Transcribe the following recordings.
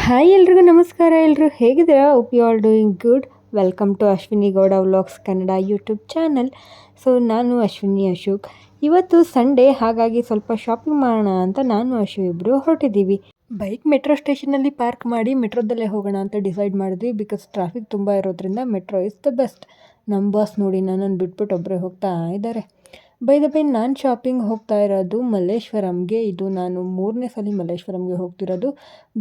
Hi ಎಲ್ರಿಗೂ ನಮಸ್ಕಾರ. ಎಲ್ಲರೂ ಹೇಗಿದ್ದೀರಾ? Hope you all doing good. Welcome to Ashwini Gowda vlogs Kannada YouTube channel. So ನಾನು ಅಶ್ವಿನಿ ಅಶೋಕ್. ಇವತ್ತು ಸಂಡೇ, ಹಾಗಾಗಿ ಸ್ವಲ್ಪ ಶಾಪಿಂಗ್ ಮಾಡೋಣ ಅಂತ ನಾನು ಅಶು ಇಬ್ಬರು ಹೊರಟಿದ್ದೀವಿ. ಬೈಕ್ ಮೆಟ್ರೋ ಸ್ಟೇಷನಲ್ಲಿ ಪಾರ್ಕ್ ಮಾಡಿ ಮೆಟ್ರೋದಲ್ಲೇ ಹೋಗೋಣ ಅಂತ ಡಿಸೈಡ್ ಮಾಡಿದ್ವಿ. ಬಿಕಾಸ್ ಟ್ರಾಫಿಕ್ ತುಂಬ ಇರೋದ್ರಿಂದ ಮೆಟ್ರೋ ಇಸ್ ದ ಬೆಸ್ಟ್. ನಮ್ಮ ಬಾಸ್ ನೋಡಿ ನನ್ನನ್ನು ಬಿಟ್ಬಿಟ್ಟು ಒಬ್ಬರೇ ಹೋಗ್ತಾ ಇದ್ದಾರೆ. ಬೈ ದ ಬೈ, ನಾನು ಶಾಪಿಂಗ್ ಹೋಗ್ತಾ ಇರೋದು ಮಲ್ಲೇಶ್ವರಂಗೆ. ಇದು ನಾನು 3ನೇ ಸಲ ಮಲ್ಲೇಶ್ವರಂಗೆ ಹೋಗ್ತಿರೋದು.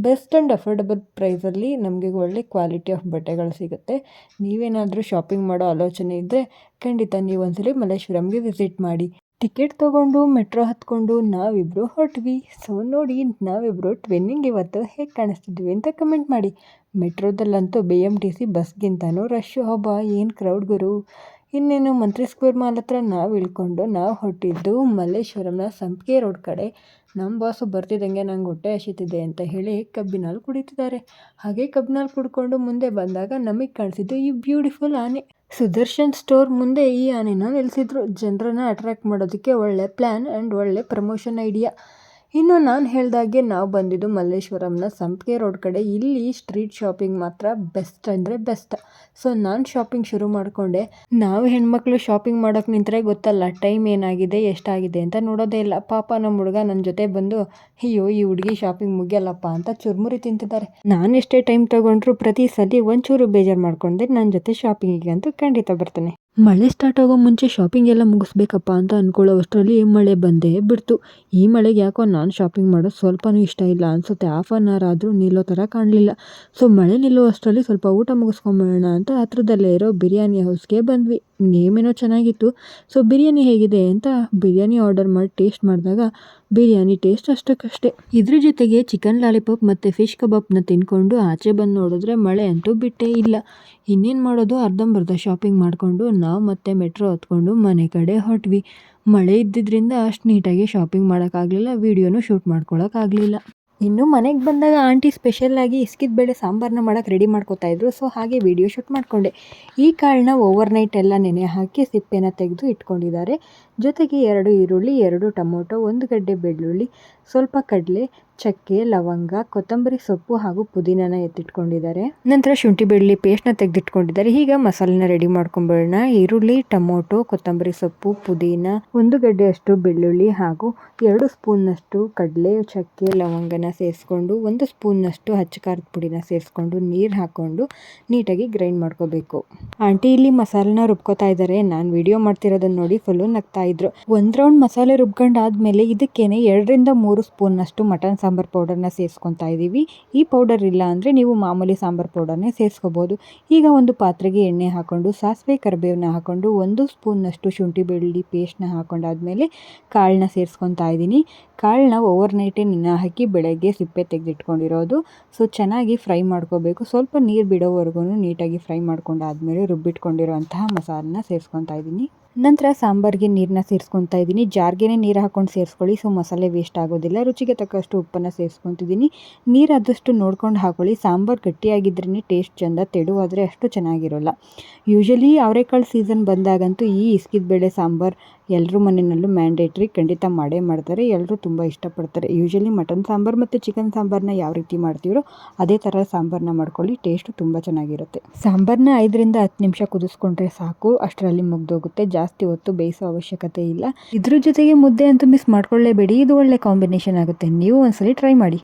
ಬೆಸ್ಟ್ ಆ್ಯಂಡ್ ಅಫೋರ್ಡಬಲ್ ಪ್ರೈಸಲ್ಲಿ ನಮಗೆ ಒಳ್ಳೆ ಕ್ವಾಲಿಟಿ ಆಫ್ ಬಟ್ಟೆಗಳು ಸಿಗುತ್ತೆ. ನೀವೇನಾದರೂ ಶಾಪಿಂಗ್ ಮಾಡೋ ಆಲೋಚನೆ ಇದ್ದರೆ ಖಂಡಿತ ನೀವು ಒಂದ್ಸಲಿ ಮಲ್ಲೇಶ್ವರಂಗೆ ವಿಸಿಟ್ ಮಾಡಿ. ಟಿಕೆಟ್ ತೊಗೊಂಡು ಮೆಟ್ರೋ ಹತ್ಕೊಂಡು ನಾವಿಬ್ಬರು ಹೊರಟ್ವಿ. ಸೊ ನೋಡಿ, ನಾವಿಬ್ಬರು ಟ್ವಿನ್ನಿಂಗ್ ಇವತ್ತು ಹೇಗೆ ಕಾಣಿಸ್ತಿದ್ವಿ ಅಂತ ಕಮೆಂಟ್ ಮಾಡಿ. ಮೆಟ್ರೋದಲ್ಲಂತೂ BMTC ಬಸ್ಗಿಂತನೂ ರಶ್ಶು. ಹಬ್ಬ ಏನು ಕ್ರೌಡ್ ಗುರು. ಇನ್ನೇನು ಮಂತ್ರಿ ಸ್ಕ್ವೇರ್ ಮಾಲ್ ಹತ್ರ ನಾವು ಇಳ್ಕೊಂಡು ನಾವು ಹೊರಟಿದ್ದು ಮಲ್ಲೇಶ್ವರಂನ ಸಂಪಿಗೆ ರೋಡ್ ಕಡೆ. ನಮ್ಮ ಬಾಸು ಬರ್ತಿದ್ದಂಗೆ ನಂಗೆ ಹೊಟ್ಟೆ ಹಸಿತಿದೆ ಅಂತ ಹೇಳಿ ಕಬ್ಬಿನಾಲ್ ಕುಡಿತಿದ್ದಾರೆ. ಹಾಗೆ ಕಬ್ಬಿನಾಲ್ ಕುಡ್ಕೊಂಡು ಮುಂದೆ ಬಂದಾಗ ನಮಗೆ ಕಾಣಿಸಿದ್ದು ಈ ಬ್ಯೂಟಿಫುಲ್ ಆನೆ. ಸುದರ್ಶನ್ ಸ್ಟೋರ್ ಮುಂದೆ ಈ ಆನೆನ ನಿಲ್ಲಿಸಿದ್ರು. ಜನರನ್ನ ಅಟ್ರಾಕ್ಟ್ ಮಾಡೋದಕ್ಕೆ ಒಳ್ಳೆ ಪ್ಲ್ಯಾನ್ ಆ್ಯಂಡ್ ಒಳ್ಳೆ ಪ್ರಮೋಷನ್ ಐಡಿಯಾ. ಇನ್ನು ನಾನು ಹೇಳ್ದಾಗೆ ನಾವು ಬಂದಿದ್ದು ಮಲ್ಲೇಶ್ವರಂನ ಸಂಪಿಗೆ ರೋಡ್ ಕಡೆ. ಇಲ್ಲಿ ಸ್ಟ್ರೀಟ್ ಶಾಪಿಂಗ್ ಮಾತ್ರ ಬೆಸ್ಟ್ ಅಂದರೆ ಬೆಸ್ಟ್. ಸೊ ನಾನು ಶಾಪಿಂಗ್ ಶುರು ಮಾಡಿಕೊಂಡೆ. ನಾವು ಹೆಣ್ಮಕ್ಳು ಶಾಪಿಂಗ್ ಮಾಡೋಕೆ ನಿಂತರೆ ಗೊತ್ತಲ್ಲ, ಟೈಮ್ ಏನಾಗಿದೆ ಎಷ್ಟಾಗಿದೆ ಅಂತ ನೋಡೋದೇ ಇಲ್ಲ. ಪಾಪ ನಮ್ಮ ಹುಡುಗ ನನ್ನ ಜೊತೆ ಬಂದು ಅಯ್ಯೋ ಈ ಹುಡುಗಿ ಶಾಪಿಂಗ್ ಮುಗಿಯಲ್ಲಪ್ಪ ಅಂತ ಚುರುಮುರಿ ತಿಂತಿದ್ದಾರೆ. ನಾನು ಎಷ್ಟೇ ಟೈಮ್ ತೊಗೊಂಡ್ರು ಪ್ರತಿ ಸಲ ಒಂಚೂರು ಬೇಜಾರು ಮಾಡ್ಕೊಂಡೆ ನನ್ನ ಜೊತೆ ಶಾಪಿಂಗಿಗೆ ಅಂತೂ ಖಂಡಿತ ಬರ್ತಾನೆ. ಮಳೆ ಸ್ಟಾರ್ಟ್ ಆಗೋ ಮುಂಚೆ ಶಾಪಿಂಗ್ ಎಲ್ಲ ಮುಗಿಸ್ಬೇಕಪ್ಪ ಅಂತ ಅಂದ್ಕೊಳ್ಳೋ ಅಷ್ಟರಲ್ಲಿ ಮಳೆ ಬಂದೇ ಬಿಡ್ತು. ಈ ಮಳೆಗೆ ಯಾಕೋ ನಾನು ಶಾಪಿಂಗ್ ಮಾಡೋದು ಸ್ವಲ್ಪನೂ ಇಷ್ಟ ಇಲ್ಲ ಅನಿಸುತ್ತೆ. ಹಾಫ್ ಆನ್ ಅವರ್ ಆದರೂ ನಿಲ್ಲೋ ಥರ ಕಾಣಲಿಲ್ಲ. ಸೊ ಮಳೆ ನಿಲ್ಲೋ ಅಷ್ಟರಲ್ಲಿ ಸ್ವಲ್ಪ ಊಟ ಮುಗಿಸ್ಕೊಂಬೇಡ ಅಂತ ಹತ್ರದಲ್ಲೇ ಇರೋ ಬಿರಿಯಾನಿ ಹೌಸ್ಗೆ ಬಂದ್ವಿ. ನೇಮೇನೋ ಚೆನ್ನಾಗಿತ್ತು. ಸೊ ಬಿರಿಯಾನಿ ಹೇಗಿದೆ ಅಂತ ಬಿರಿಯಾನಿ ಆರ್ಡರ್ ಮಾಡಿ ಟೇಸ್ಟ್ ಮಾಡಿದಾಗ ಬಿರಿಯಾನಿ ಟೇಸ್ಟ್ ಅಷ್ಟಕ್ಕಷ್ಟೇ. ಇದ್ರ ಜೊತೆಗೆ ಚಿಕನ್ ಲಾಲಿಪಾಪ್ ಮತ್ತು ಫಿಶ್ ಕಬಾಬ್ನ ತಿನ್ಕೊಂಡು ಆಚೆ ಬಂದು ನೋಡಿದ್ರೆ ಮಳೆ ಅಂತೂ ಬಿಟ್ಟೇ ಇಲ್ಲ. ಇನ್ನೇನು ಮಾಡೋದು, ಅರ್ಧಂಬರ್ಧ ಶಾಪಿಂಗ್ ಮಾಡಿಕೊಂಡು ನಾವು ಮತ್ತೆ ಮೆಟ್ರೋ ಹತ್ಕೊಂಡು ಮನೆ ಕಡೆ ಹೊರಟ್ವಿ. ಮಳೆ ಇದ್ದಿದ್ದರಿಂದ ಅಷ್ಟು ನೀಟಾಗಿ ಶಾಪಿಂಗ್ ಮಾಡೋಕ್ಕಾಗಲಿಲ್ಲ, ವೀಡಿಯೋನು ಶೂಟ್ ಮಾಡ್ಕೊಳ್ಳೋಕ್ಕಾಗಲಿಲ್ಲ. ಇನ್ನು ಮನೆಗೆ ಬಂದಾಗ ಆಂಟಿ ಸ್ಪೆಷಲ್ಲಾಗಿ ಇಸ್ಕಿದ ಬೇಳೆ ಸಾಂಬಾರನ್ನ ಮಾಡೋಕ್ಕೆ ರೆಡಿ ಮಾಡ್ಕೋತಾ ಇದ್ರು. ಸೊ ಹಾಗೆ ವೀಡಿಯೋ ಶೂಟ್ ಮಾಡಿಕೊಂಡೆ. ಈ ಕಾಳನ್ನ ಓವರ್ನೈಟ್ ಎಲ್ಲ ನೆನೆ ಹಾಕಿ ಸಿಪ್ಪೆನ ತೆಗೆದು ಇಟ್ಕೊಂಡಿದ್ದಾರೆ. ಜೊತೆಗೆ 2 ಈರುಳ್ಳಿ, 2 ಟೊಮೊಟೊ, 1 ಗಡ್ಡೆ ಬೆಳ್ಳುಳ್ಳಿ, ಸ್ವಲ್ಪ ಕಡಲೆ, ಚಕ್ಕೆ, ಲವಂಗ, ಕೊತ್ತಂಬರಿ ಸೊಪ್ಪು ಹಾಗೂ ಪುದೀನನ ಎತ್ತಿಟ್ಕೊಂಡಿದ್ದಾರೆ. ನಂತರ ಶುಂಠಿ ಬೆಳ್ಳುಳ್ಳಿ ಪೇಸ್ಟ್ನ ತೆಗೆದಿಟ್ಕೊಂಡಿದ್ದಾರೆ. ಈಗ ಮಸಾಲೆನ ರೆಡಿ ಮಾಡ್ಕೊಂಬೇಡ. ಈರುಳ್ಳಿ, ಟೊಮೊಟೊ, ಕೊತ್ತಂಬರಿ ಸೊಪ್ಪು, ಪುದೀನ, 1 ಗಡ್ಡೆಯಷ್ಟು ಬೆಳ್ಳುಳ್ಳಿ ಹಾಗೂ 2 ಸ್ಪೂನ್ನಷ್ಟು ಕಡಲೆ, ಚಕ್ಕೆ, ಲವಂಗನ ಸೇರಿಸ್ಕೊಂಡು 1 ಸ್ಪೂನ್ನಷ್ಟು ಹಚ್ಚ ಖಾರದ ಪುಡಿನ ಸೇರಿಸ್ಕೊಂಡು ನೀರು ಹಾಕ್ಕೊಂಡು ನೀಟಾಗಿ ಗ್ರೈಂಡ್ ಮಾಡ್ಕೋಬೇಕು. ಆಂಟಿ ಇಲ್ಲಿ ಮಸಾಲೆನ ರುಬ್ಕೋತಾ ಇದ್ದಾರೆ. ನಾನು ವಿಡಿಯೋ ಮಾಡ್ತಿರೋದನ್ನ ನೋಡಿ ಫುಲ್ಲು ನಗ್ತಾ ಇದ್ರು. 1 ರೌಂಡ್ ಮಸಾಲೆ ರುಬ್ಕೊಂಡಾದ್ಮೇಲೆ ಇದಕ್ಕೇನೆ 2 ರಿಂದ 3 ಸ್ಪೂನ್ನಷ್ಟು ಮಟನ್ ಸಾಂಬಾರ್ ಪೌಡರ್ನ ಸೇರಿಸ್ಕೊತಾ ಇದ್ದೀವಿ. ಈ ಪೌಡರ್ ಇಲ್ಲ ಅಂದರೆ ನೀವು ಮಾಮೂಲಿ ಸಾಂಬಾರ್ ಪೌಡರ್ನೇ ಸೇರಿಸ್ಕೋಬೋದು. ಈಗ ಒಂದು ಪಾತ್ರೆಗೆ ಎಣ್ಣೆ ಹಾಕ್ಕೊಂಡು ಸಾಸಿವೆ ಕರಿಬೇವನ್ನ ಹಾಕ್ಕೊಂಡು 1 ಸ್ಪೂನ್ನಷ್ಟು ಶುಂಠಿ ಬೆಳ್ಳುಳ್ಳಿ ಪೇಸ್ಟ್ನ ಹಾಕೊಂಡಾದ್ಮೇಲೆ ಕಾಳನ್ನ ಸೇರಿಸ್ಕೊತಾ ಇದ್ದೀನಿ. ಕಾಳನ್ನ ಓವರ್ನೈಟೇ ನೆನೆ ಹಾಕಿ ಬೆಳಗ್ಗೆ ಸಿಪ್ಪೆ ತೆಗೆದಿಟ್ಕೊಂಡಿರೋದು. ಸೊ ಚೆನ್ನಾಗಿ ಫ್ರೈ ಮಾಡ್ಕೋಬೇಕು. ಸ್ವಲ್ಪ ನೀರು ಬಿಡೋವರೆಗೂ ನೀಟಾಗಿ ಫ್ರೈ ಮಾಡ್ಕೊಂಡಾದ್ಮೇಲೆ ರುಬ್ಬಿಟ್ಕೊಂಡಿರೋಂತಹ ಮಸಾಲನ್ನ ಸೇರಿಸ್ಕೊತಾ ಇದ್ದೀನಿ. ನಂತರ ಸಾಂಬಾರಿಗೆ ನೀರನ್ನ ಸೇರಿಸ್ಕೊತಾ ಇದ್ದೀನಿ. ಜಾರ್ಗೆ ನೀರು ಹಾಕ್ಕೊಂಡು ಸೇರಿಸ್ಕೊಳ್ಳಿ. ಸೊ ಮಸಾಲೆ ವೇಸ್ಟ್ ಆಗೋದಿಲ್ಲ. ರುಚಿಗೆ ತಕ್ಕಷ್ಟು ಉಪ್ಪನ್ನು ಸೇರಿಸ್ಕೊತಿದ್ದೀನಿ. ನೀರು ಆದಷ್ಟು ನೋಡ್ಕೊಂಡು ಹಾಕೊಳ್ಳಿ. ಸಾಂಬಾರು ಗಟ್ಟಿಯಾಗಿದ್ರೇ ಟೇಸ್ಟ್ ಚೆಂದ, ತೆಳುವಾದರೆ ಅಷ್ಟು ಚೆನ್ನಾಗಿರೋಲ್ಲ. ಯೂಶಲಿ ಅವರೆಕಾಳು ಸೀಸನ್ ಬಂದಾಗಂತೂ ಈ ಇಸ್ಕಿದ ಬೇಳೆ ಸಾಂಬಾರು ಎಲ್ಲರ ಮನೆಯಲ್ಲೂ ಮ್ಯಾಂಡೇಟ್ರಿ, ಖಂಡಿತ ಮಾಡೇ ಮಾಡ್ತಾರೆ. ಎಲ್ಲರೂ ತುಂಬ ಇಷ್ಟಪಡ್ತಾರೆ. ಯೂಶಲಿ ಮಟನ್ ಸಾಂಬಾರು ಮತ್ತು ಚಿಕನ್ ಸಾಂಬಾರನ್ನ ಯಾವ ರೀತಿ ಮಾಡ್ತೀರೋ ಅದೇ ಥರ ಸಾಂಬಾರನ್ನ ಮಾಡ್ಕೊಳ್ಳಿ, ಟೇಸ್ಟು ತುಂಬ ಚೆನ್ನಾಗಿರುತ್ತೆ. ಸಾಂಬಾರನ್ನ 5 ರಿಂದ 10 ನಿಮಿಷ ಕುದಿಸ್ಕೊಂಡ್ರೆ ಸಾಕು, ಅಷ್ಟರಲ್ಲಿ ಮುಗ್ದೋಗುತ್ತೆ. ಜಾಸ್ತಿ ಹೊತ್ತು ಬೇಯಿಸೋ ಅವಶ್ಯಕತೆ ಇಲ್ಲ. ಇದ್ರ ಜೊತೆಗೆ ಮುದ್ದೆ ಅಂತೂ ಮಿಸ್ ಮಾಡ್ಕೊಳ್ಳೇಬೇಡಿ. ಇದು ಒಳ್ಳೆ ಕಾಂಬಿನೇಷನ್ ಆಗುತ್ತೆ. ನೀವು ಒಂದ್ಸಲಿ ಟ್ರೈ ಮಾಡಿ.